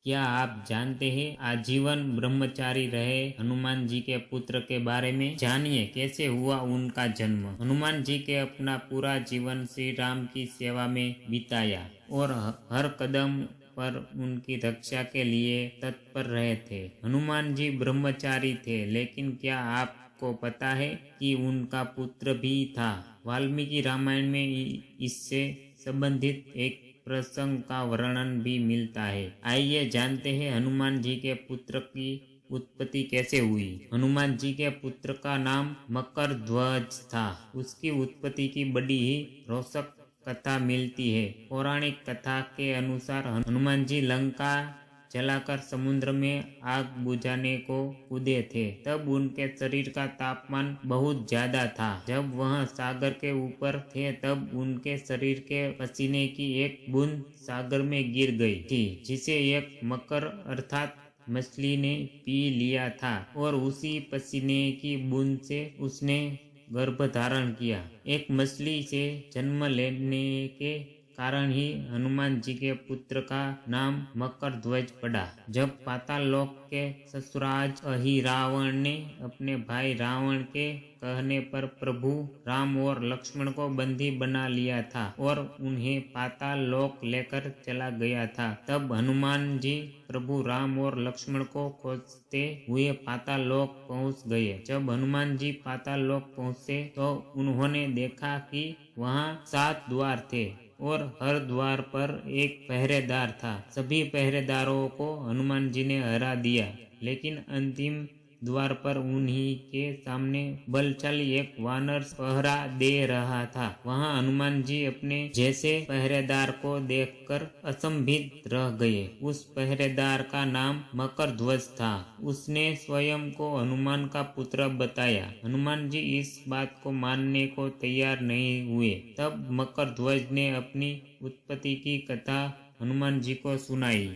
क्या आप जानते हैं आजीवन ब्रह्मचारी रहे हनुमान जी के पुत्र के बारे में? जानिए कैसे हुआ उनका जन्म। हनुमान जी के अपना पूरा जीवन श्री राम की सेवा में बिताया और हर कदम पर उनकी रक्षा के लिए तत्पर रहे थे। हनुमान जी ब्रह्मचारी थे, लेकिन क्या आपको पता है कि उनका पुत्र भी था? वाल्मीकि रामायण में इससे संबंधित एक प्रसंग का वर्णन भी मिलता है। आइए जानते हैं हनुमान जी के पुत्र की उत्पत्ति कैसे हुई। हनुमान जी के पुत्र का नाम मकर ध्वज था। उसकी उत्पत्ति की बड़ी ही रोचक कथा मिलती है। पौराणिक कथा के अनुसार हनुमान जी लंका जलाकर समुद्र में आग बुझाने को कूदे थे। तब उनके शरीर का तापमान बहुत ज्यादा था। जब वह सागर के ऊपर थे तब उनके शरीर के पसीने की एक बूंद सागर में गिर गई थी, जिसे एक मकर अर्थात मछली ने पी लिया था और उसी पसीने की बूंद से उसने गर्भ धारण किया। एक मछली से जन्म लेने के कारण ही हनुमान जी के पुत्र का नाम मकर ध्वज पड़ा। जब पाताल लोक के ससुराज अहिरावण ने अपने भाई रावण के कहने पर प्रभु राम और लक्ष्मण को बंदी बना लिया था और उन्हें पाताल लोक लेकर चला गया था, तब हनुमान जी प्रभु राम और लक्ष्मण को खोजते हुए पाताल लोक पहुंच गए। जब हनुमान जी पाताल लोक पहुंचे तो उन्होंने देखा कि वहां 7 द्वार थे और हर द्वार पर एक पहरेदार था। सभी पहरेदारों को हनुमान जी ने हरा दिया, लेकिन अंतिम द्वार पर उन्हीं के सामने बलशाली एक वानर पहरा दे रहा था। वहां हनुमान जी अपने जैसे पहरेदार को देखकर अचंभित रह गए। उस पहरेदार का नाम मकर ध्वज था। उसने स्वयं को हनुमान का पुत्र बताया। हनुमान जी इस बात को मानने को तैयार नहीं हुए। तब मकर ध्वज ने अपनी उत्पत्ति की कथा हनुमान जी को सुनाई।